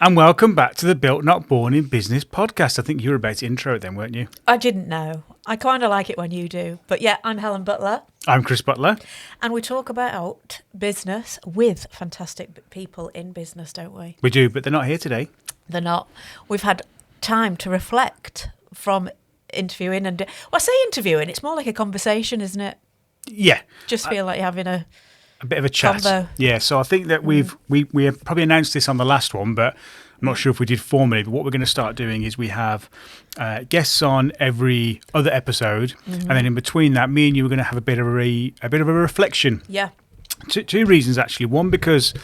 And welcome back to the Built Not Born in Business podcast. I think you were about to intro it then, weren't you? I didn't know. I kind of like it when you do. But yeah, I'm Helen Butler. I'm Chris Butler. And we talk about business with fantastic people in business, don't we? We do, but they're not here today. They're not. We've had time to reflect from interviewing and... Well, I say interviewing, it's more like a conversation, isn't it? Yeah. Just feel like you're having a bit of a chat. Combo. Yeah, so I think that we have probably announced this on the last one, but I'm not sure if we did formally. But what we're going to start doing is we have guests on every other episode, and then in between that, me and you are going to have a bit of a reflection. Yeah. Two reasons actually. One, because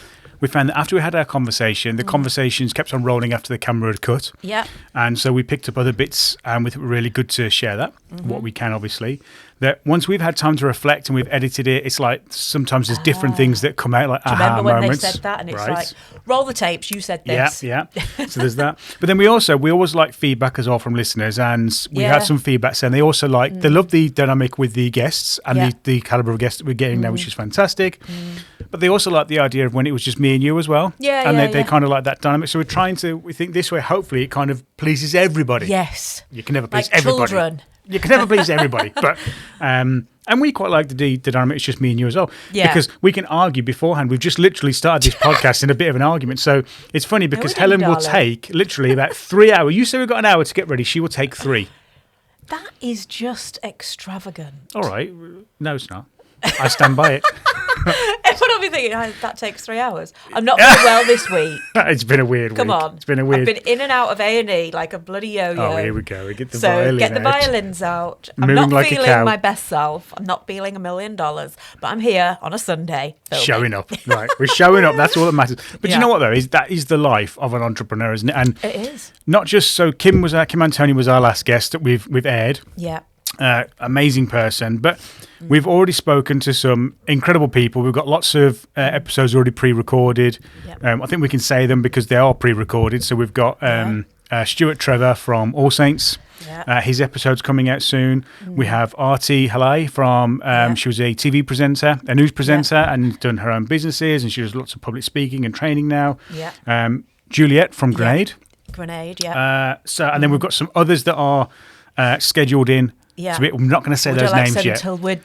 we found that after we had our conversation, the conversations kept on rolling after the camera had cut. Yeah. And so we picked up other bits, and we thought it was really good to share that, what we can, obviously. That once we've had time to reflect and we've edited it, it's like sometimes there's different things that come out, like Do you aha remember when moments. they said that? And it's Right. like, roll the tapes, you said this. Yeah. So there's that. But then we always like feedback as well from listeners, and we had some feedback saying they also they love the dynamic with the guests and the caliber of guests that we're getting now, which is fantastic. But they also like the idea of when it was just me and you as well. They kind of like that dynamic. So we think this way, hopefully it kind of pleases everybody. Yes. You can never please like everybody. Children. You can never please everybody. But and we quite like the dynamic. It's just me and you as well. Yeah. Because we can argue beforehand. We've just literally started this podcast in a bit of an argument. So it's funny because we Helen didn't, will take literally about 3 hours. You say we've got an hour to get ready. She will take 3. That is just extravagant. All right. No, it's not. I stand by it. Everyone will be thinking, that takes 3 hours. I'm not feeling well this week. It's been a weird week. Come on. It's been a weird... I've been in and out of A&E like a bloody yo-yo. Oh, here we go. We get the violins out. I'm Moving not like a feeling cow. my best self. I'm not feeling $1 million. But I'm here on a Sunday filming. Showing up. Right. We're showing up. That's all that matters. But you know what, though? That is the life of an entrepreneur, isn't it? And it is. Not just... So Kim Antoni was our last guest that we've aired. Yeah. Amazing person. But we've already spoken to some incredible people. We've got lots of episodes already pre-recorded. Yep. I think we can say them because they are pre-recorded. So we've got Stuart Trevor from All Saints. Yeah. His episode's coming out soon. We have Artie Halai from, she was a TV presenter, a news presenter, and done her own businesses, and she does lots of public speaking and training now. Yeah. Juliet from Grenade. Grenade, yeah. And then we've got some others that are scheduled in. Yeah. So I'm not going to say Would those you like names to yet. Until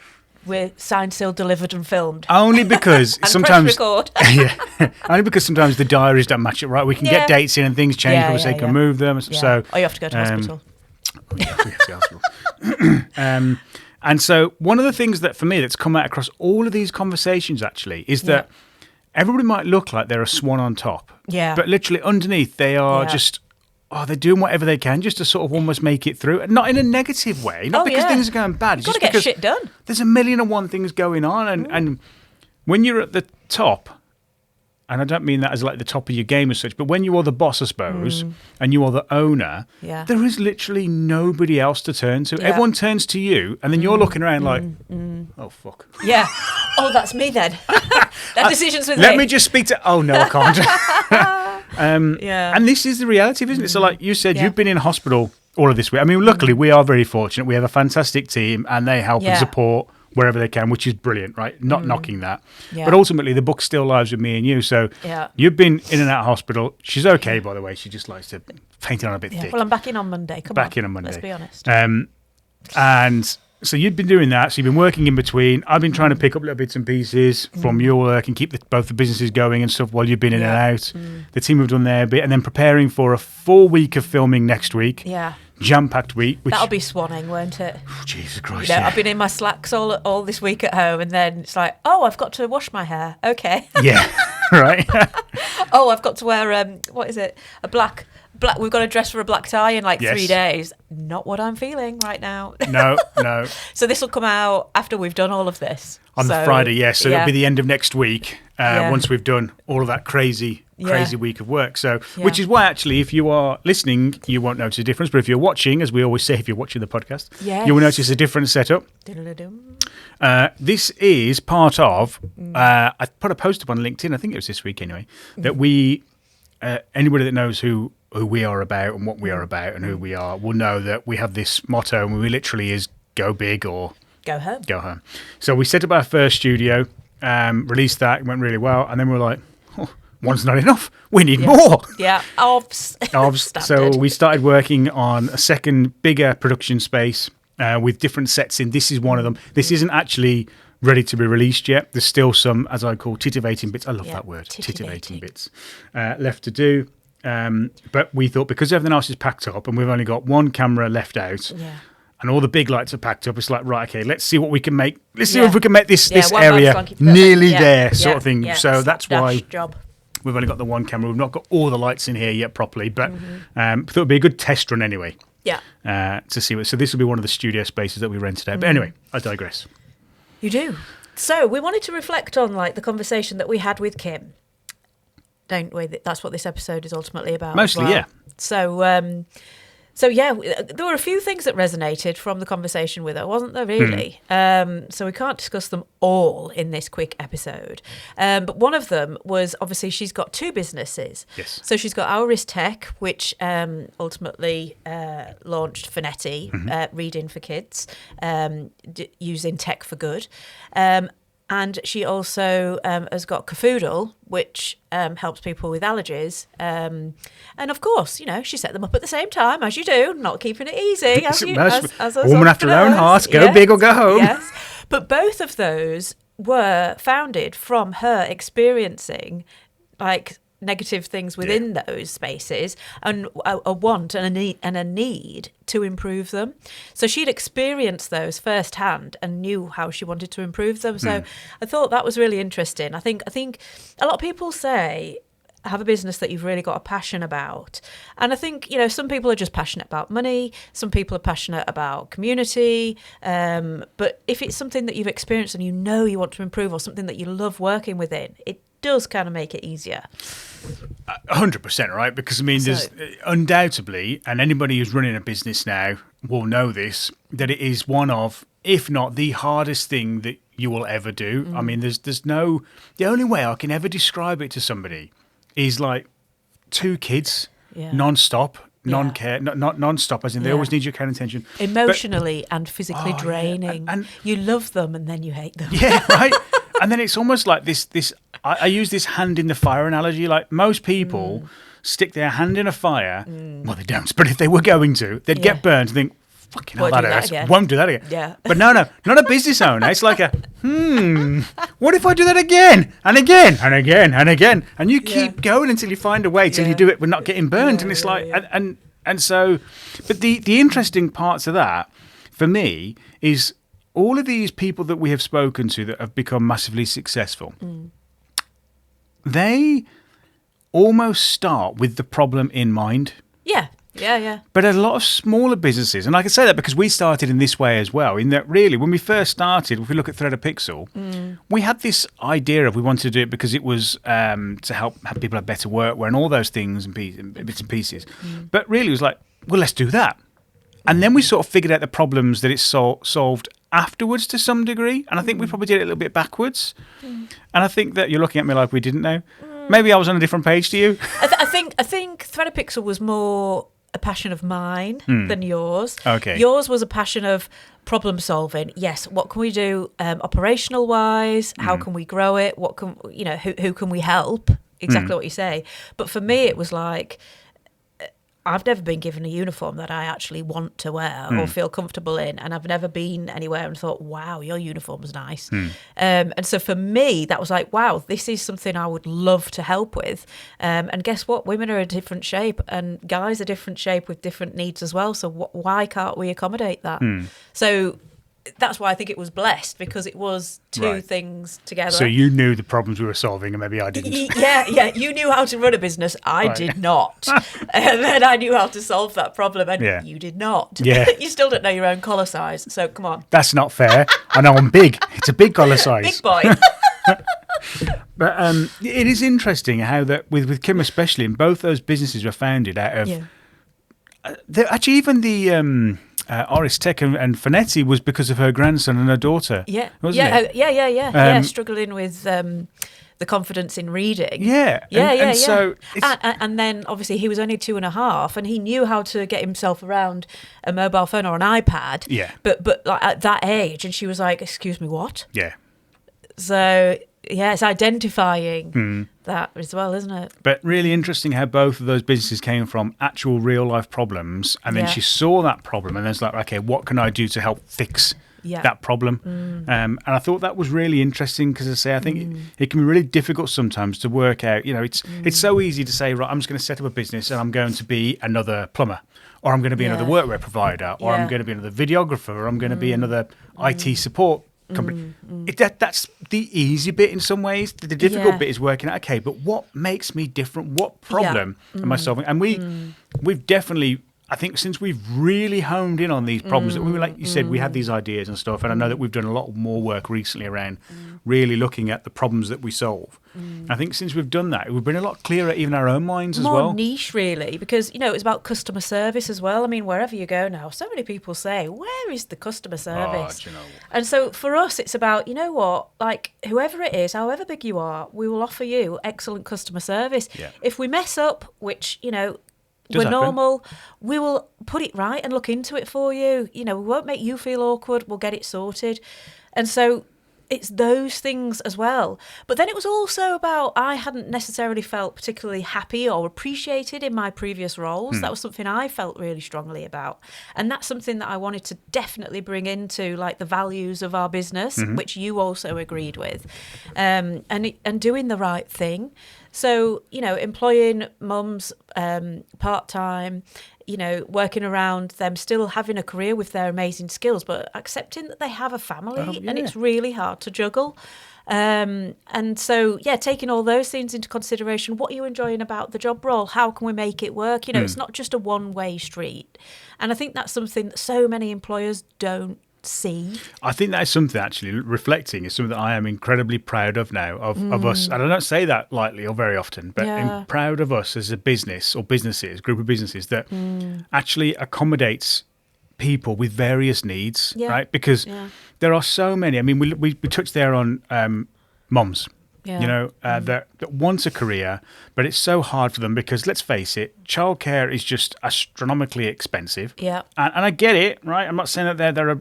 we're signed, sealed, delivered, and filmed. Only because and sometimes, press record. only because sometimes the diaries don't match it right. We can get dates in and things change, but we can move them. Yeah. So, you have to go to hospital. We have to go to hospital. And so one of the things that for me that's come out across all of these conversations actually is that everybody might look like they're a swan on top, but literally underneath they are just. Oh, they're doing whatever they can just to sort of almost make it through. Not in a negative way, not because things are going bad. It's You've just got to get because shit done. there's 1,000,001 things going on. And when you're at the top, and I don't mean that as like the top of your game as such, but when you are the boss, I suppose, and you are the owner, there is literally nobody else to turn to. Yeah. Everyone turns to you, and then you're looking around like, oh, fuck. Yeah. Oh, that's me then. That decision's with Let me. me just speak to... Oh, no, I can't. And this is the reality, isn't it? So like you said, you've been in hospital all of this week. I mean, luckily, we are very fortunate. We have a fantastic team, and they help and support wherever they can, which is brilliant, right? Not knocking that. Yeah. But ultimately, the book still lives with me and you. So you've been in and out of hospital. She's okay, by the way. She just likes to paint it on a bit thick. Well, I'm back in on Monday. Back in on Monday. Let's be honest. And so you've been doing that. So you've been working in between. I've been trying to pick up little bits and pieces from your work and keep both the businesses going and stuff while you've been in and out. The team have done their bit, and then preparing for a full week of filming next week. Yeah. Jam-packed week. That'll be swanning, won't it? Oh, Jesus Christ. I've been in my slacks all this week at home, and then it's like, oh, I've got to wash my hair. Okay. Yeah, right. Oh, I've got to wear, what is it? A black. We've got to dress for a black tie in 3 days. Not what I'm feeling right now. No. So this will come out after we've done all of this. On the Friday, yes. So it'll be the end of next week once we've done all of that crazy week of work. So, which is why actually, if you are listening, you won't notice a difference. But if you're watching, as we always say, if you're watching the podcast, you will notice a different setup. This is part of, I put a post up on LinkedIn, I think it was this week anyway, that we, anybody that knows who we are about and what we are about and who we are will know that we have this motto, and we literally is go big or go home. So we set up our first studio, released that, it went really well, and then we were like, one's not enough. We need more. Yeah, OBS. So we started working on a second bigger production space with different sets in. This is one of them. This isn't actually ready to be released yet. There's still some, as I call, titivating bits. I love that word, titivating bits left to do. But we thought because everything else is packed up and we've only got one camera left out, and all the big lights are packed up, it's like, right, okay, let's see what we can make. Let's see if we can make this area nearly there, sort of thing. So that's why we've only got the one camera. We've not got all the lights in here yet properly, but thought it'd be a good test run anyway. To see what. So this will be one of the studio spaces that we rented out. But anyway, I digress. You do. So we wanted to reflect on like the conversation that we had with Kim. Don't we? That's what this episode is ultimately about. Mostly, yeah. So yeah, there were a few things that resonated from the conversation with her, wasn't there, really? So we can't discuss them all in this quick episode. But one of them was, obviously, she's got two businesses. Yes. So she's got Auris Tech, which ultimately launched Phonetti, reading for kids, using tech for good. And she also has got Cafoodle, which helps people with allergies. And of course, she set them up at the same time, as you do, not keeping it easy. As a woman after her own heart, go big or go home. Yes. But both of those were founded from her experiencing, like, negative things within those spaces and a want and a need to improve them. So she'd experienced those firsthand and knew how she wanted to improve them. So I thought that was really interesting. I think a lot of people say have a business that you've really got a passion about. And I think, some people are just passionate about money. Some people are passionate about community. But if it's something that you've experienced and you want to improve, or something that you love working within, it does kind of make it easier. 100%, right? Because, there's undoubtedly, and anybody who's running a business now will know this, that it is one of, if not the hardest thing that you will ever do. There's no, the only way I can ever describe it to somebody is like two kids, non-stop, non-care, not non-stop, as in they always need your care and attention. Emotionally and physically draining. And you love them and then you hate them. Yeah, right? And then it's almost like this. I use this hand in the fire analogy. Like most people stick their hand in a fire. Well, they don't. But if they were going to, they'd get burned and think, fucking hell, that hurts. Won't do that again. Yeah. But no, not a business owner. It's like what if I do that again and again and again and again? And you keep going until you find a way, till you do it but not getting burned. And it's like, and so, but the interesting parts of that, for me, is all of these people that we have spoken to that have become massively successful, they almost start with the problem in mind. Yeah. But a lot of smaller businesses, and I can say that because we started in this way as well, in that really when we first started, if we look at Thread a Pixel, we had this idea of we wanted to do it because it was to help have people have better workwear and all those things and bits and pieces. But really it was like, well, let's do that. And then we sort of figured out the problems that it solved afterwards to some degree. And I think we probably did it a little bit backwards. And I think that you're looking at me like we didn't know. Maybe I was on a different page to you. I think Thread a Pixel was more a passion of mine than yours. Okay. Yours was a passion of problem solving. Yes, what can we do operational wise? How can we grow it? What can who can we help? Exactly what you say. But for me, it was like, I've never been given a uniform that I actually want to wear or feel comfortable in, and I've never been anywhere and thought, wow, your uniform's nice. And so for me, that was like, wow, this is something I would love to help with. And guess what? Women are a different shape and guys are different shape with different needs as well. So why can't we accommodate that? So that's why I think it was blessed, because it was two things together. So you knew the problems we were solving and maybe I didn't. Yeah. You knew how to run a business. I did not. And then I knew how to solve that problem and you did not. Yeah. You still don't know your own collar size. So come on. That's not fair. I know I'm big. It's a big collar size. Big boy. But it is interesting how that with Kim especially, and both those businesses were founded out of actually even the Auris Tech and Phonetti was because of her grandson and her daughter. Wasn't it? Struggling with the confidence in reading. So and then obviously he was only 2.5, and he knew how to get himself around a mobile phone or an iPad. But like at that age, and she was like, "Excuse me, what?" Yeah. So it's identifying that as well, isn't it? But really interesting how both of those businesses came from actual real life problems, and then she saw that problem, and then it's like, okay, what can I do to help fix that problem? And I thought that was really interesting because, I think it can be really difficult sometimes to work out. It's so easy to say, right, I'm just going to set up a business and I'm going to be another plumber, or I'm going to be another workwear provider, or I'm going to be another videographer, or I'm going to be another IT support company. That's the easy bit in some ways. The difficult bit is working out, okay, but what makes me different? What problem am I solving? And we've definitely, I think, since we've really honed in on these problems, that we were, like you said, we had these ideas and stuff, and I know that we've done a lot more work recently around really looking at the problems that we solve. I think since we've done that, we've been a lot clearer even in our own minds as well. More niche, really, because, it's about customer service as well. I mean, wherever you go now, so many people say, where is the customer service? And so for us, it's about, you know what, like, whoever it is, however big you are, we will offer you excellent customer service. If we mess up, which, we're normal, we will put it right and look into it for you. We won't make you feel awkward. We'll get it sorted. And so it's those things as well. But then it was also about, I hadn't necessarily felt particularly happy or appreciated in my previous roles. That was something I felt really strongly about. And that's something that I wanted to definitely bring into, like, the values of our business, which you also agreed with, and doing the right thing. So, employing mums part-time, working around them still having a career with their amazing skills, but accepting that they have a family and it's really hard to juggle. And so, taking all those things into consideration, what are you enjoying about the job role? How can we make it work? It's not just a one-way street. And I think that's something that so many employers don't see. I think that is something, actually, reflecting is something that I am incredibly proud of now, of us. And I don't say that lightly or very often, but I'm proud of us as a business or businesses, group of businesses that actually accommodates people with various needs, right? Because there are so many. I mean, we touched there on mums. That want a career, but it's so hard for them because, let's face it, childcare is just astronomically expensive. And I get it, right? I'm not saying that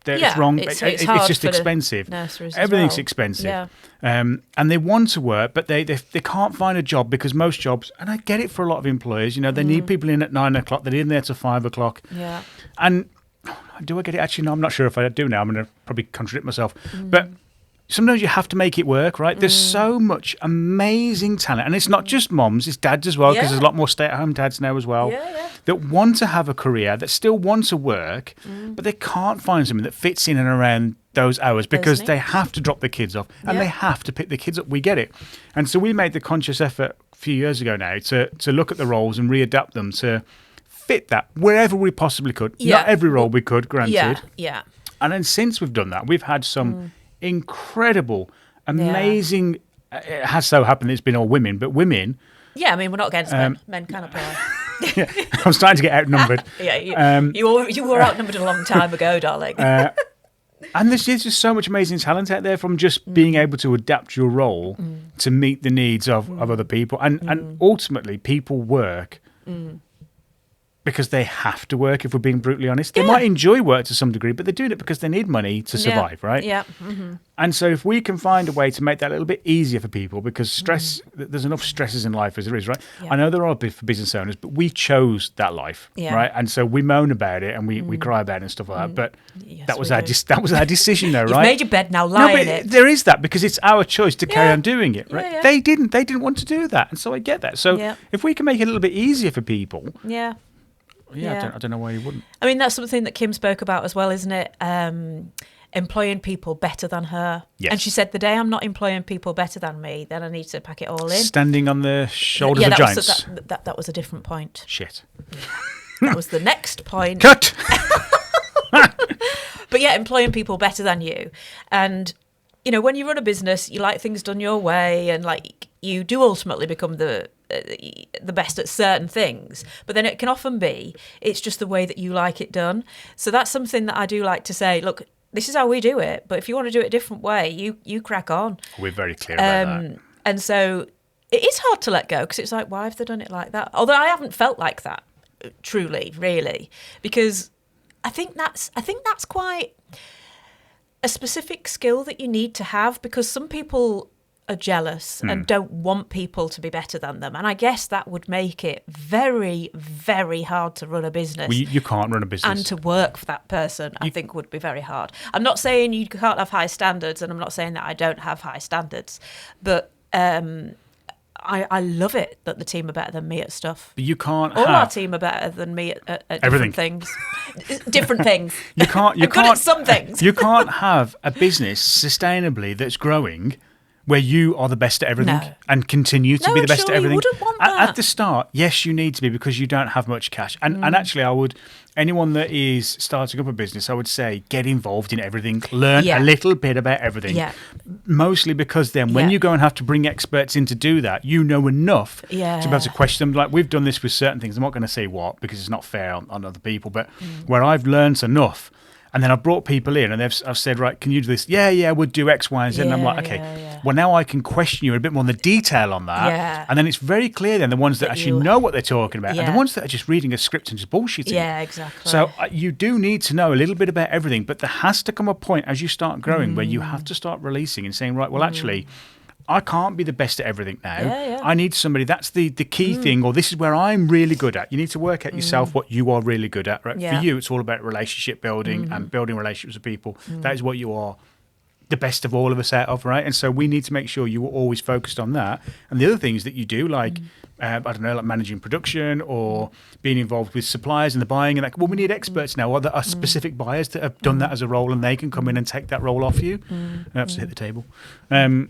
it's wrong. It's just expensive. Everything's expensive. And they want to work, but they can't find a job because most jobs, and I get it for a lot of employers, they need people in at 9 o'clock, they need them there till 5 o'clock. And do I get it? Actually, no, I'm not sure if I do now. I'm going to probably contradict myself. But sometimes you have to make it work, right? There's so much amazing talent. And it's not just moms, it's dads as well, because there's a lot more stay-at-home dads now as well that want to have a career, that still want to work, but they can't find something that fits in and around those hours because they have to drop the kids off and they have to pick the kids up. We get it. And so we made the conscious effort a few years ago now to look at the roles and readapt them to fit that wherever we possibly could. Not every role we could, granted. And then since we've done that, we've had some incredible, amazing. It has so happened it's been all women, but women. Yeah, I mean, we're not against men. Men can apply. I'm starting to get outnumbered. You were outnumbered a long time ago, darling. And there's just so much amazing talent out there from just being able to adapt your role to meet the needs of other people. And ultimately, people work because they have to work, if we're being brutally honest. They might enjoy work to some degree, but they're doing it because they need money to survive, right? And so if we can find a way to make that a little bit easier for people, because stress, there's enough stresses in life as there is, right? I know there are for business owners, but we chose that life, right? And so we moan about it and we cry about it and stuff like that. But that was our decision, though, right? You've made your bed, now lie in it. There is that, because it's our choice to carry on doing it, right? They didn't want to do that, and so I get that. So if we can make it a little bit easier for people, I don't know why you wouldn't. I mean, that's something that Kim spoke about as well, isn't it? Employing people better than her. Yes. And she said, the day I'm not employing people better than me, then I need to pack it all in. Standing on the shoulders of giants. That was a different point. Shit. That was the next point. Cut! But employing people better than you. And, when you run a business, you like things done your way, and you do ultimately become the best at certain things, but then it can often be it's just the way that you like it done. So that's something that I do like to say, look, this is how we do it, but if you want to do it a different way, you crack on. We're very clear about that. And so it is hard to let go, because it's like, why have they done it like that? Although I haven't felt like that, truly, really, because I think that's quite a specific skill that you need to have, because some people are jealous and don't want people to be better than them. And I guess that would make it very, very hard to run a business. Well, you can't run a business. And to work for that person, I think, would be very hard. I'm not saying you can't have high standards, and I'm not saying that I don't have high standards, but I love it that the team are better than me at stuff. But you can't All our team are better than me at different things. Different things. You can't. I'm good at some things. You can't have a business sustainably that's growing where you are the best at everything and continue to be the best at everything. You wouldn't want that. At the start, yes, you need to be because you don't have much cash. And actually, anyone that is starting up a business, I would say get involved in everything. Learn a little bit about everything. Yeah. Mostly because then when you go and have to bring experts in to do that, you know enough to be able to question them. Like we've done this with certain things. I'm not going to say what because it's not fair on other people, but where I've learned enough. And then I've brought people in and I've said, right, can you do this? Yeah, we'll do X, Y, and Z. And I'm like, okay, well, now I can question you a bit more on the detail on that. Yeah. And then it's very clear then the ones that actually know what they're talking about and the ones that are just reading a script and just bullshitting. Yeah, exactly. So you do need to know a little bit about everything, but there has to come a point as you start growing where you have to start releasing and saying, right, well, actually, I can't be the best at everything now. Yeah. I need somebody. That's the key thing, or this is where I'm really good at. You need to work out yourself what you are really good at. Right? Yeah. For you, it's all about relationship building and building relationships with people. That is what you are the best of all of us out of, right? And so we need to make sure you are always focused on that. And the other things that you do, like, I don't know, like managing production or being involved with suppliers and the buying and that. Well, we need experts now. Or there are specific buyers that have done that as a role and they can come in and take that role off you. Perhaps hit the table. So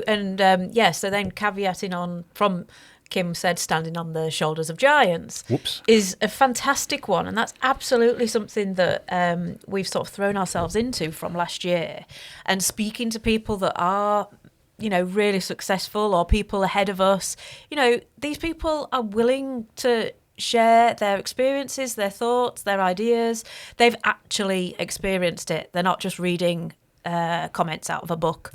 then caveating on from Kim said standing on the shoulders of giants is a fantastic one, and that's absolutely something that we've sort of thrown ourselves into from last year, and speaking to people that are really successful or people ahead of us. These people are willing to share their experiences, their thoughts, their ideas. They've actually experienced it. They're not just reading comments out of a book.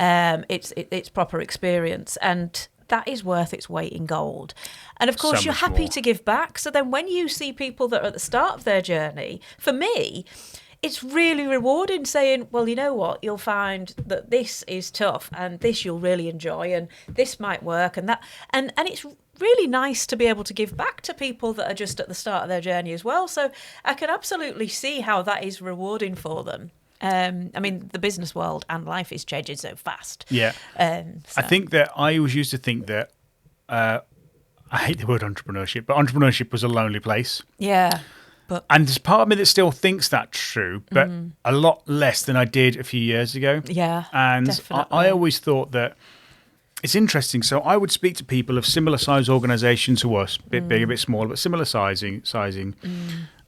It's proper experience, and that is worth its weight in gold. And of course, you're happy to give back. So then when you see people that are at the start of their journey, for me, it's really rewarding saying, well, you know what, you'll find that this is tough and this you'll really enjoy and this might work and that. And it's really nice to be able to give back to people that are just at the start of their journey as well. So I can absolutely see how that is rewarding for them. The business world and life is changing so fast. Yeah. I think that I always used to think that, I hate the word entrepreneurship, but entrepreneurship was a lonely place. Yeah. And there's part of me that still thinks that's true, but a lot less than I did a few years ago. Yeah. And I always thought that it's interesting. So I would speak to people of similar size organisation to us, a bit bigger, a bit smaller, but similar sizing.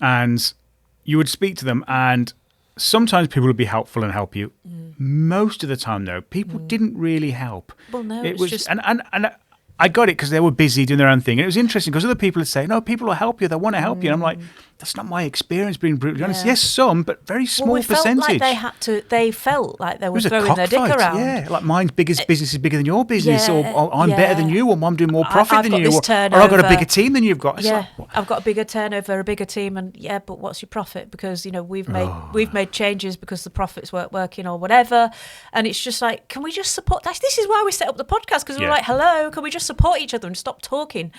And you would speak to them and sometimes people would be helpful and help you. Most of the time, though, people didn't really help. Well, no, it was just... And I got it because they were busy doing their own thing. And it was interesting because other people would say, no, people will help you. They want to help you. And I'm like, that's not my experience, being brutally honest. Yes, some, but very small percentage. They felt like they were throwing their dick around. Yeah, like mine's biggest business is bigger than your business, or I'm better than you, or I'm doing more profit than you, or I've got a bigger team than you've got. It's I've got a bigger turnover, a bigger team, and but what's your profit? Because we've made changes because the profits weren't working or whatever, and it's just like, can we just support? This is why we set up the podcast, because we're like, hello, can we just support each other and stop talking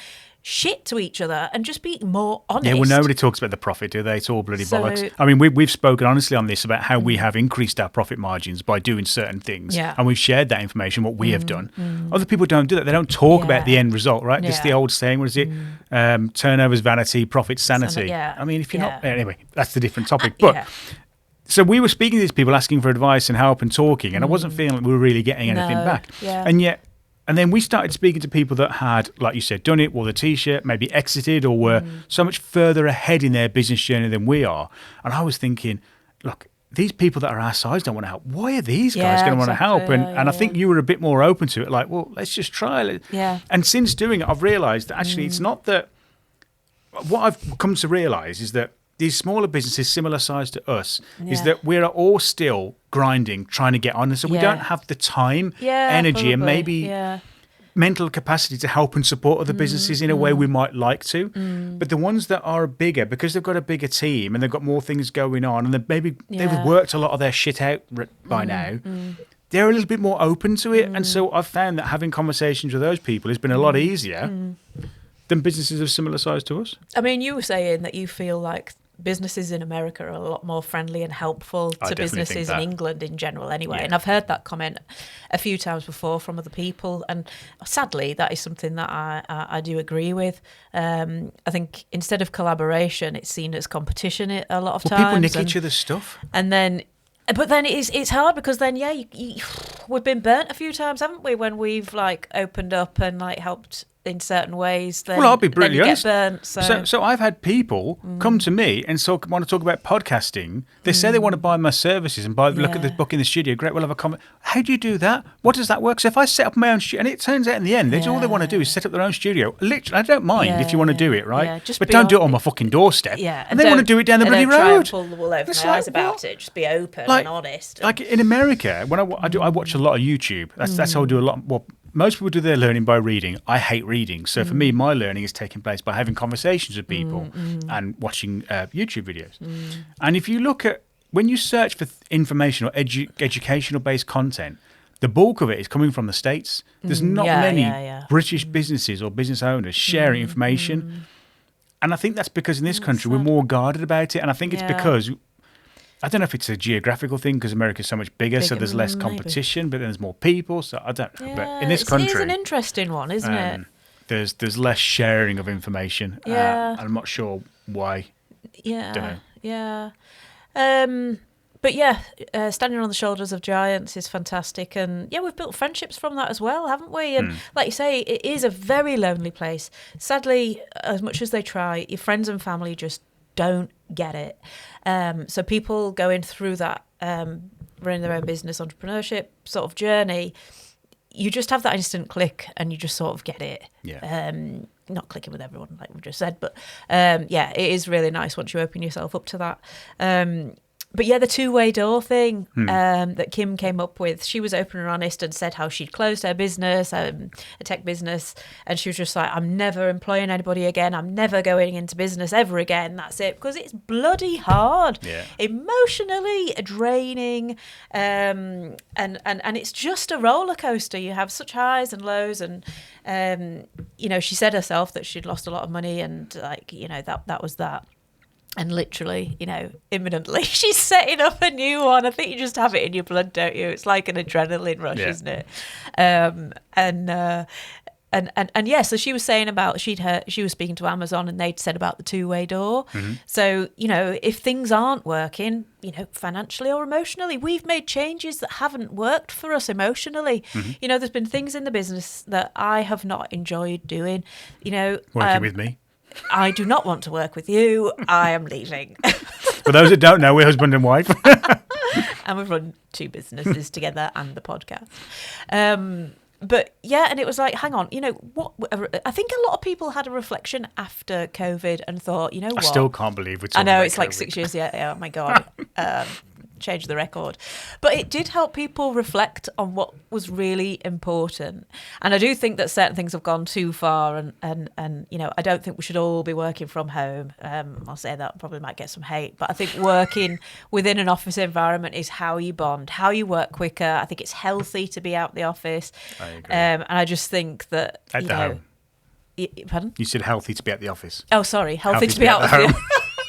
shit to each other and just be more honest? Yeah, well, nobody talks about the profit, do they? It's all bloody bollocks. I mean, we've spoken honestly on this about how we have increased our profit margins by doing certain things, and we've shared that information, what we have done. Other people don't do that. They don't talk about the end result, right? Just the old saying, what is it? Turnover's vanity, profit's sanity. I mean, if you're not... Anyway, that's a different topic. But... So we were speaking to these people, asking for advice and help and talking, and I wasn't feeling like we were really getting anything back. And then we started speaking to people that had, like you said, done it, wore the T-shirt, maybe exited, or were so much further ahead in their business journey than we are. And I was thinking, look, these people that are our size don't want to help. Why are these guys going to want to help? And I think you were a bit more open to it, like, well, let's just try it. And since doing it, I've realised that actually it's not that... What I've come to realise is that these smaller businesses, similar size to us, is that we're all still grinding, trying to get on. And so we don't have the time, energy, and maybe mental capacity to help and support other businesses in a way we might like to. But the ones that are bigger, because they've got a bigger team and they've got more things going on, and they've worked a lot of their shit out by now, they're a little bit more open to it. And so I've found that having conversations with those people has been a lot easier than businesses of similar size to us. I mean, you were saying that you feel like businesses in America are a lot more friendly and helpful to businesses in England in general anyway. Yeah. And I've heard that comment a few times before from other people. And sadly, that is something that I do agree with. I think instead of collaboration, it's seen as competition a lot of times. People nick each other's stuff. But then it's hard because then, we've been burnt a few times, haven't we, when we've like opened up and like helped in certain ways. Then, I'll be brutally honest. Burnt, so I've had people come to me and want to talk about podcasting. They say they want to buy my services and look at the book in the studio. Great, we'll have a comment. How do you do that? What does that work? So if I set up my own studio, and it turns out in the end, all they want to do is set up their own studio. Literally, I don't mind if you want to do it, right? Yeah, but don't do it on my fucking doorstep. Yeah, and they want to do it down the bloody road. Try and pull the wool over my eyes about it. Just be open and honest. Like in America, when I watch a lot of YouTube. That's how I do a lot. Well, most people do their learning by reading. I hate reading. So for me, my learning is taking place by having conversations with people and watching YouTube videos. And if you look at, when you search for information or educational-based content, the bulk of it is coming from the States. There's not many British businesses or business owners sharing information. And I think that's because in this country, we're more guarded about it. And I think it's because... I don't know if it's a geographical thing because America's so much bigger, so there's less competition, but then there's more people, so I don't know. But in this country... It is an interesting one, isn't it? There's less sharing of information. Yeah. And I'm not sure why. Yeah. Don't know. Yeah. But standing on the shoulders of giants is fantastic. And we've built friendships from that as well, haven't we? And like you say, it is a very lonely place. Sadly, as much as they try, your friends and family just don't get it. So people going through that running their own business, entrepreneurship sort of journey, you just have that instant click and you just sort of get it. Yeah. Not clicking with everyone like we just said, but it is really nice once you open yourself up to that. But the two-way door thing that Kim came up with, she was open and honest and said how she'd closed her business, a tech business, and she was just like, I'm never employing anybody again. I'm never going into business ever again. That's it. Because it's bloody hard, emotionally draining, and it's just a roller coaster. You have such highs and lows, and she said herself that she'd lost a lot of money, and that was that. And literally, imminently, she's setting up a new one. I think you just have it in your blood, don't you? It's like an adrenaline rush, isn't it? So she was saying about she was speaking to Amazon, and they'd said about the two-way door. So if things aren't working, financially or emotionally, we've made changes that haven't worked for us emotionally. There's been things in the business that I have not enjoyed doing. Working with me. I do not want to work with you. I am leaving. For those that don't know, we're husband and wife. And we've run 2 businesses together and the podcast. And it was like, hang on, what? I think a lot of people had a reflection after COVID and thought, what? I still can't believe we're talking I know, about it's like COVID. 6 years. Oh my God. Change the record. But it did help people reflect on what was really important. And I do think that certain things have gone too far, and I don't think we should all be working from home. I'll say that, probably might get some hate, but I think working within an office environment is how you bond, how you work quicker. I think it's healthy to be out the office. I agree. And I just think that at the home. Pardon? You said healthy to be at the office. Oh, sorry, healthy to be out of the home.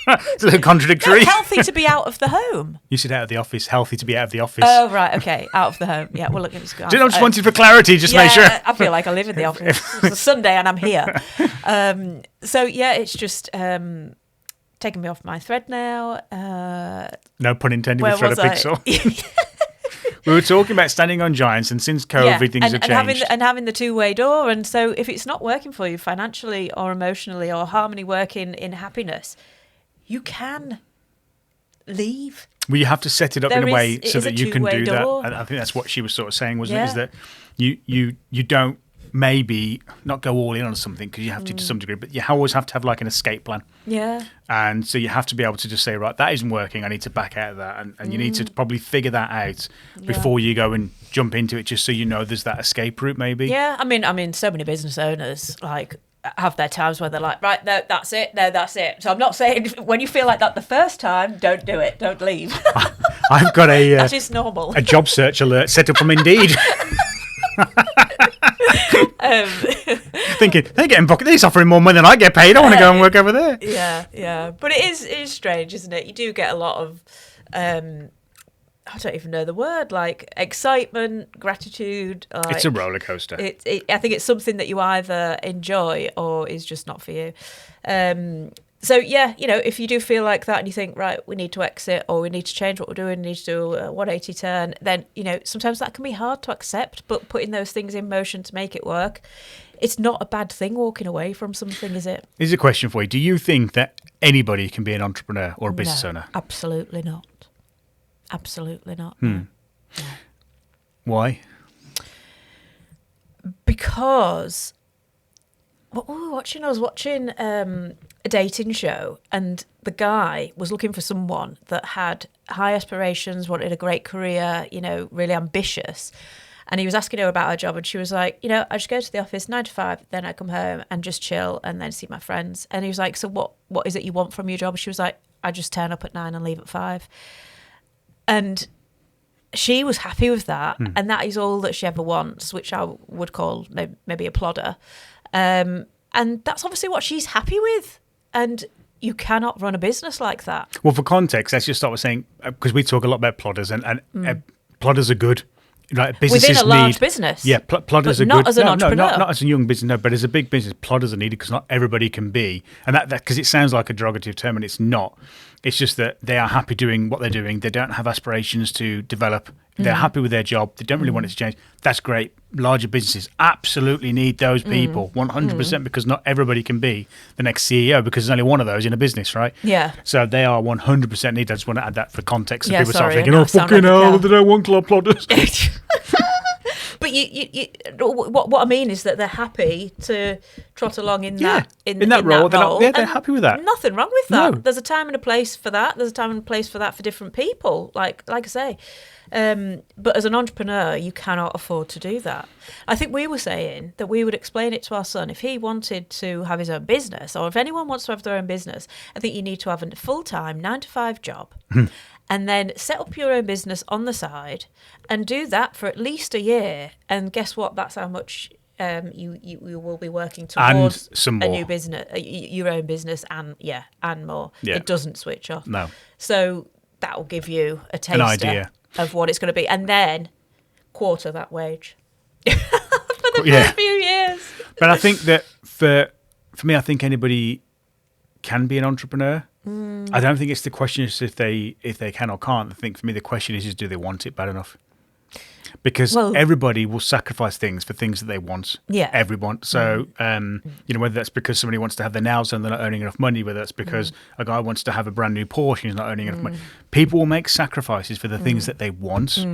It's a little contradictory. No, healthy to be out of the home. You said out of the office, healthy to be out of the office. Oh, right, okay, out of the home. Yeah, well, look, it's good. I just wanted for clarity, just make sure. I feel like I live in the office. It's a Sunday and I'm here. It's just taking me off my thread now. No pun intended with thread of pixel. We were talking about standing on giants, and since COVID, things have changed. And having the two-way door. And so if it's not working for you financially or emotionally or harmony working in happiness, you can leave. Well, you have to set it up in a way so that you can do door. that. And I think that's what she was sort of saying, wasn't it? Is that you don't maybe not go all in on something because you have to to some degree, but you always have to have like an escape plan. Yeah. And so you have to be able to just say, right, that isn't working. I need to back out of that. And you need to probably figure that out before you go and jump into it, just so you know there's that escape route maybe. Yeah. I mean, so many business owners have their times where they're like, right, no, that's it. So I'm not saying when you feel like that the first time, don't do it. Don't leave. I've got that is normal. a job search alert set up from Indeed. Thinking they're getting bucket. They're offering more money than I get paid. I want to go and work over there. Yeah. But it is strange, isn't it? You do get a lot of I don't even know the word, like excitement, gratitude. Like, it's a roller coaster. I think it's something that you either enjoy or is just not for you. So, yeah, if you do feel like that and you think, right, we need to exit or we need to change what we're doing, we need to do a 180 turn, then, sometimes that can be hard to accept, but putting those things in motion to make it work, it's not a bad thing walking away from something, is it? Here's a question for you. Do you think that anybody can be an entrepreneur or a business owner? Absolutely not. Absolutely not. No. Why? Because what were we watching? I was watching a dating show, and the guy was looking for someone that had high aspirations, wanted a great career, really ambitious. And he was asking her about her job, and she was like, I just go to the office 9 to 5, then I come home and just chill and then see my friends. And he was like, so what is it you want from your job? She was like, I just turn up at 9 and leave at 5. And she was happy with that, and that is all that she ever wants, which I would call maybe a plodder. And that's obviously what she's happy with. And you cannot run a business like that. Well, for context, let's just start with saying, because we talk a lot about plodders, and plodders are good. Like businesses within a large business. Yeah, plodders are not good. As an entrepreneur. Not as a young business, no, but as a big business, plodders are needed because not everybody can be. And that because it sounds like a derogative term, and it's not. It's just that they are happy doing what they're doing. They don't have aspirations to develop. They're happy with their job. They don't really want it to change. That's great. Larger businesses absolutely need those people, 100%, because not everybody can be the next CEO because there's only one of those in a business, right? Yeah. So they are 100% needed. I just want to add that for context. So Yeah, people start sorry, thinking, oh, fucking hell, they don't want club plodders. But what I mean is that they're happy to trot along in that role. They're happy with that. Nothing wrong with that. No. There's a time and a place for that. There's a time and a place for that for different people. Like I say, but as an entrepreneur, you cannot afford to do that. I think we were saying that we would explain it to our son if he wanted to have his own business, or if anyone wants to have their own business. I think you need to have a full-time 9 to 5 job. And then set up your own business on the side and do that for at least a year. And guess what? That's how much you will be working towards and some more. A new business, your own business, and more. Yeah. It doesn't switch off. No. So that will give you a taste an idea of what it's going to be, and then quarter that wage for the first few years. But I think that for me, I think anybody can be an entrepreneur. I don't think it's the question is if they can or can't. I think for me the question is do they want it bad enough? Because everybody will sacrifice things for things that they want. Yeah, everyone. So whether that's because somebody wants to have their nails done, they're not earning enough money. Whether that's because a guy wants to have a brand new Porsche, he's not earning enough money. People will make sacrifices for the things that they want.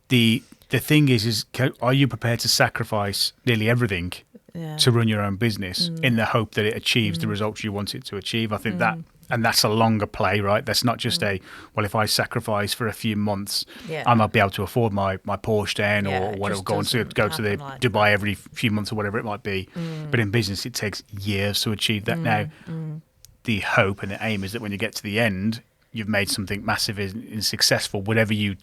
The thing is are you prepared to sacrifice nearly everything to run your own business in the hope that it achieves the results you want it to achieve? I think that. And that's a longer play, right? That's not just if I sacrifice for a few months, I might be able to afford my Porsche then or whatever, go to the Dubai every few months or whatever it might be. But in business, it takes years to achieve that. Now, the hope and the aim is that when you get to the end, you've made something massive and successful, however you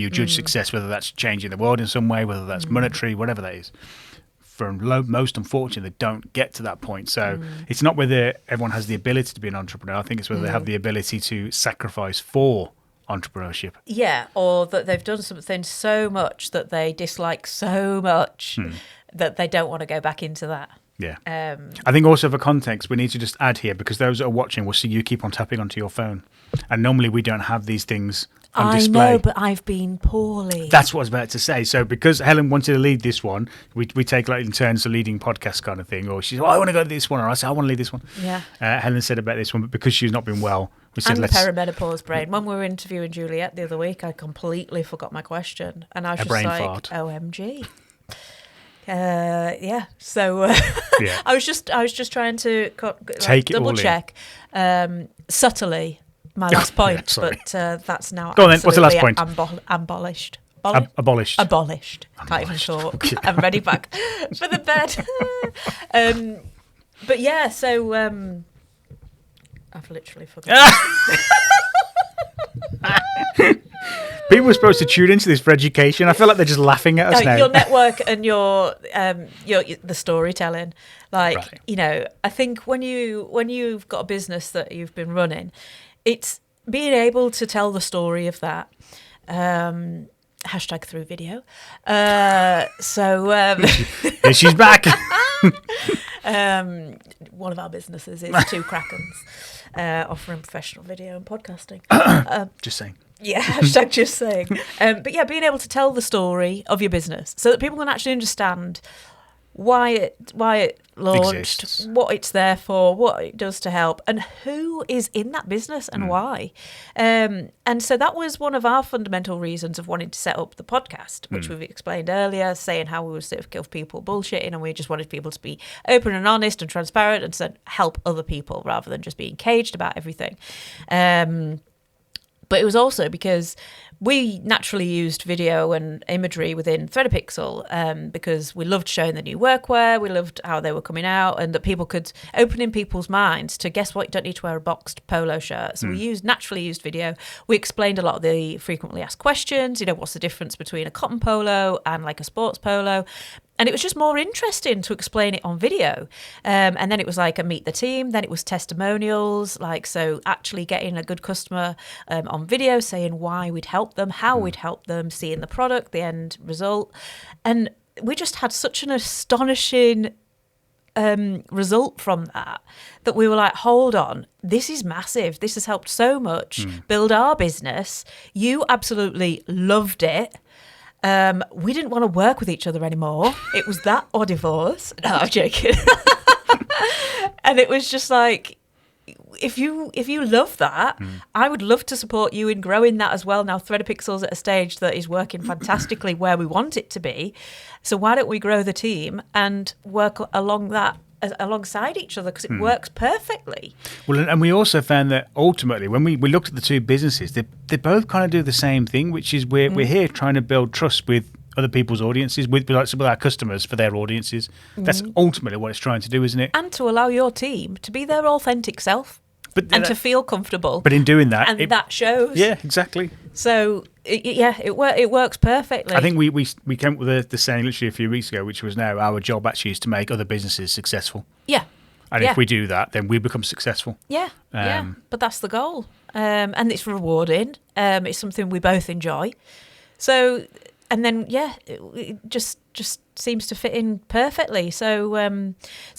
judge success, whether that's changing the world in some way, whether that's monetary, whatever that is. For most, unfortunately, they don't get to that point. So it's not whether everyone has the ability to be an entrepreneur. I think it's whether they have the ability to sacrifice for entrepreneurship. Yeah, or that they've done something so much that they dislike so much that they don't want to go back into that. Yeah. I think also for context, we need to just add here, because those that are watching will see you keep on tapping onto your phone. And normally we don't have these things on display. I know, but I've been poorly. That's what I was about to say. So because Helen wanted to lead this one, we take like in turns the leading podcast kind of thing. Or she said, I want to go to this one. Or I said, I want to lead this one. Yeah. Helen said about this one, but because she's not been well, we said, let's... perimenopause brain. When we were interviewing Juliet the other week, I completely forgot my question. And I was just like, fart. OMG. So I was just trying to double check subtly my last point, but that's now go on then. What's the last point? Abolished. Abolished. Can't even talk. I'm ready back for the bed. But yeah, so I've literally forgotten. People are supposed to tune into this for education. I feel like they're just laughing at us now. Your network and your the storytelling. Like, Right. you know, I think when you've got a business that you've been running, it's being able to tell the story of that. Hashtag through video. Here she's back. One of our businesses is Two Krakens, offering professional video and podcasting. Just saying. Yeah, hashtag just saying. But yeah, being able to tell the story of your business so that people can actually understand why it launched, Exists. what it's there for, what it does to help, and who is in that business and why. And so that was one of our fundamental reasons of wanting to set up the podcast, which we've explained earlier, saying how we would sort of give people bullshitting, and we just wanted people to be open and honest and transparent and so help other people rather than just being caged about everything. But it was also because we naturally used video and imagery within Threadapixel because we loved showing the new workwear, we loved how they were coming out, and that people could open in people's minds to, guess what, you don't need to wear a boxed polo shirt. So we naturally used video. We explained a lot of the frequently asked questions, you know, what's the difference between a cotton polo and like a sports polo. And it was just more interesting to explain it on video. And then it was like a meet the team. Then it was testimonials. Like, so actually getting a good customer on video, saying why we'd help them, how we'd help them, seeing the product, the end result. And we just had such an astonishing result from that we were like, hold on, this is massive. This has helped so much build our business. You absolutely loved it. We didn't want to work with each other anymore. It was that or divorce. No, I'm joking. And it was just like, if you love that, I would love to support you in growing that as well. Now Threadapixel's at a stage that is working fantastically where we want it to be. So why don't we grow the team and work alongside each other, because it works perfectly. Well, and we also found that ultimately, when we looked at the two businesses, they both kind of do the same thing, which is we're here trying to build trust with other people's audiences, with our customers for their audiences. That's ultimately what it's trying to do, isn't it? And to allow your team to be their authentic self. And to feel comfortable. But in doing that... And that shows. Yeah, exactly. So, it works perfectly. I think we came up with the saying literally a few weeks ago, which was now our job actually is to make other businesses successful. Yeah. And if we do that, then we become successful. Yeah, but that's the goal. And it's rewarding. It's something we both enjoy. So, and then, it just seems to fit in perfectly. So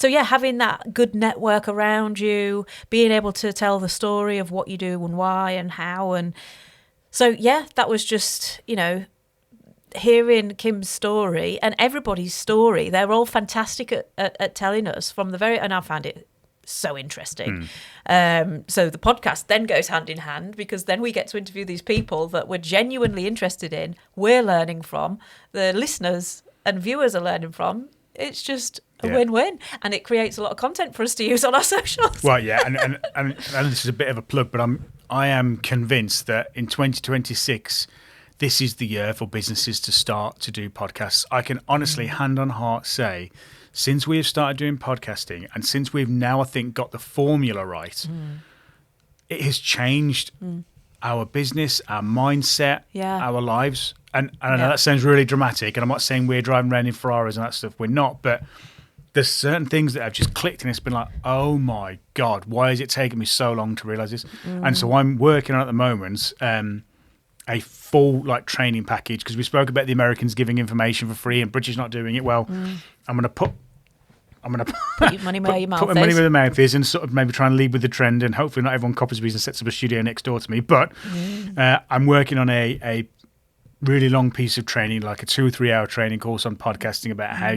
having that good network around you, being able to tell the story of what you do and why and how. And so, that was just, hearing Kim's story and everybody's story. They're all fantastic at telling us from the very, and I found it so interesting. So the podcast then goes hand in hand, because then we get to interview these people that we're genuinely interested in, we're learning from, the listeners and viewers are learning from. It's just a win-win, and it creates a lot of content for us to use on our socials. Well, yeah, and this is a bit of a plug, but I am convinced that in 2026, this is the year for businesses to start to do podcasts. I can honestly, hand on heart, say, since we have started doing podcasting, and since we've now, I think, got the formula right, it has changed our business, our mindset, our lives. And I know that sounds really dramatic, and I'm not saying we're driving around in Ferraris and that stuff. We're not, but there's certain things that have just clicked, and it's been like, oh my God, why is it taking me so long to realise this? And so I'm working on at the moment a full training package, because we spoke about the Americans giving information for free and British not doing it. Well, I'm going to put your money where your mouth is. Put my money where the mouth is, and sort of maybe try and lead with the trend, and hopefully not everyone copies me and sets up a studio next door to me. But I'm working on a really long piece of training, like a 2 or 3 hour training course on podcasting about how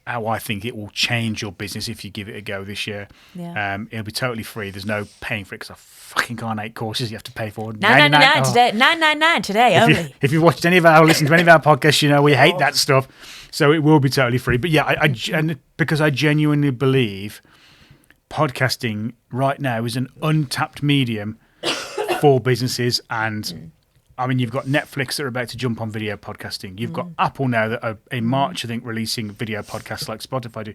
I think it will change your business if you give it a go this year. It'll be totally free. There's no paying for it, because I fucking can't 8 courses you have to pay for. $9.99 today. $9.99 today only. If you've watched listened to any of our podcasts, you know we hate that stuff. So it will be totally free. But and because I genuinely believe podcasting right now is an untapped medium for businesses. And I mean, you've got Netflix that are about to jump on video podcasting. You've got Apple now that are in March, I think, releasing video podcasts like Spotify do.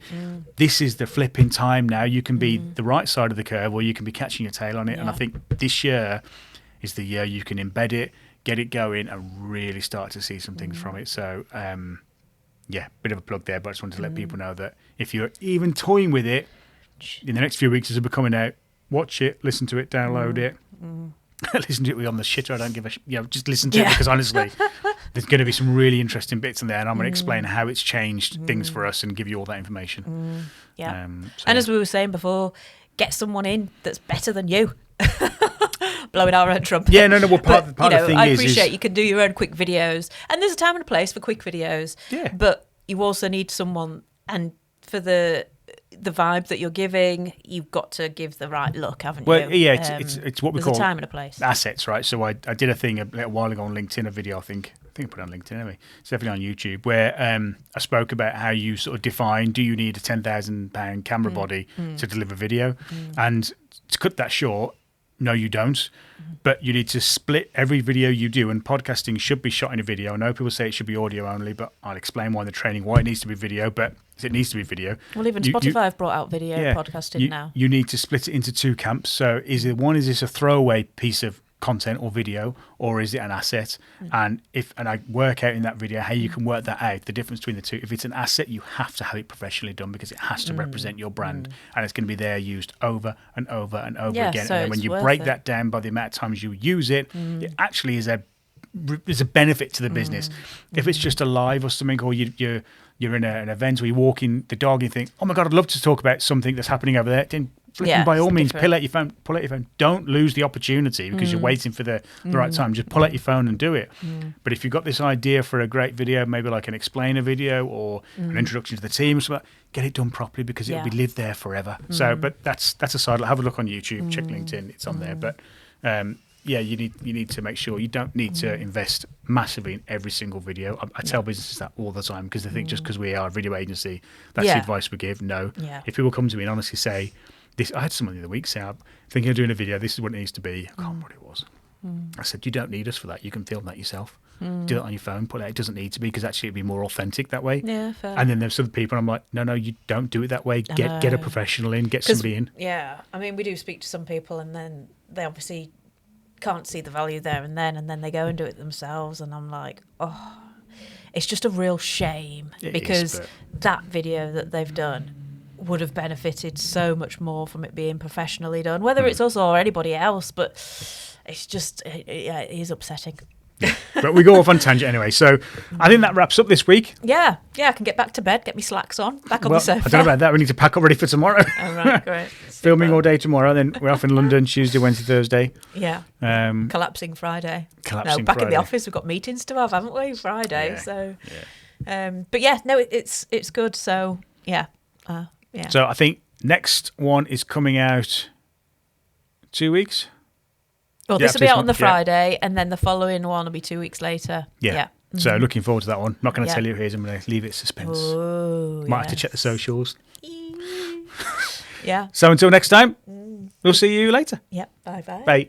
This is the flipping time now. You can be the right side of the curve, or you can be catching your tail on it. And I think this year is the year you can embed it, get it going, and really start to see some things from it. So, bit of a plug there, but I just wanted to let people know that if you're even toying with it, in the next few weeks as it'll be coming out, watch it, listen to it, download it. Listen to it on the shitter. I don't give a just listen to it, because honestly, there's going to be some really interesting bits in there, and I'm going to explain how it's changed things for us and give you all that information. And as we were saying before, get someone in that's better than you. Blowing our own trumpet. Yeah, no. Well, part of the thing I is, appreciate you can do your own quick videos, and there's a time and a place for quick videos. Yeah. But you also need someone, and for the vibe that you're giving, you've got to give the right look, haven't you? Well, yeah, it's what we call a time and a place. Assets, right? So I did a thing a little while ago on LinkedIn, a video, I think I put it on LinkedIn anyway. It's definitely on YouTube, where I spoke about how you sort of define, do you need a £10,000 camera body to deliver video? And to cut that short, no, you don't. But you need to split every video you do, and podcasting should be shot in a video. I know people say it should be audio only, but I'll explain why in the training why it needs to be video, but it needs to be video. Well, even Spotify have brought out video podcasting now. You need to split it into two camps. So is this a throwaway piece of content or video, or is it an asset? And I work out in that video how you can work that out, the difference between the two. If it's an asset, you have to have it professionally done, because it has to represent your brand, and it's going to be there used over and over and over again. So and then when you break that down by the amount of times you use it, it actually is a benefit to the business. If it's just a live or something, or you're in an event where you're walking the dog and you think, oh my God, I'd love to talk about something that's happening over there, then by all means, pull out your phone. Don't lose the opportunity because you're waiting for the right time. Just pull out your phone and do it. But if you've got this idea for a great video, maybe like an explainer video or an introduction to the team or something, get it done properly, because it'll be lived there forever. So, but that's a side. Have a look on YouTube, check LinkedIn, it's on there. But you need to make sure you don't need to invest massively in every single video. I tell businesses that all the time, because they think just because we are a video agency, that's the advice we give. No. If people come to me and honestly say, I had someone the other week say, I'm thinking of doing a video, this is what it needs to be. I can't remember what it was. I said, you don't need us for that. You can film that yourself. Do it on your phone, put it out. It doesn't need to be, because actually it'd be more authentic that way. Yeah, fair. And then there's some people, I'm like, no, you don't do it that way. Get a professional in, get somebody in. Yeah, I mean, we do speak to some people, and then they obviously can't see the value there and then they go and do it themselves, and I'm like, oh, it's just a real shame, because that video that they've done would have benefited so much more from it being professionally done, whether it's us or anybody else. But it's just, it is upsetting. But we go off on tangent anyway, so I think that wraps up this week. Yeah, I can get back to bed, get me slacks on, back on the sofa. I don't know about that. We need to pack up ready for tomorrow. Oh, right, great. Filming all day tomorrow, then we're off in London Tuesday, Wednesday, Thursday. Yeah. Collapsing Friday. Back Friday. in the office, we've got meetings to have, haven't we? Friday. So, but it's good. So yeah. So I think next one is coming out 2 weeks. Well, this will be out on the Friday, and then the following one will be 2 weeks later. Yeah. So looking forward to that one. I'm not going to tell you who it is. I'm going to leave it suspense. Oh, Might have to check the socials. Yeah. So until next time, we'll see you later. Yep. Bye-bye. Bye.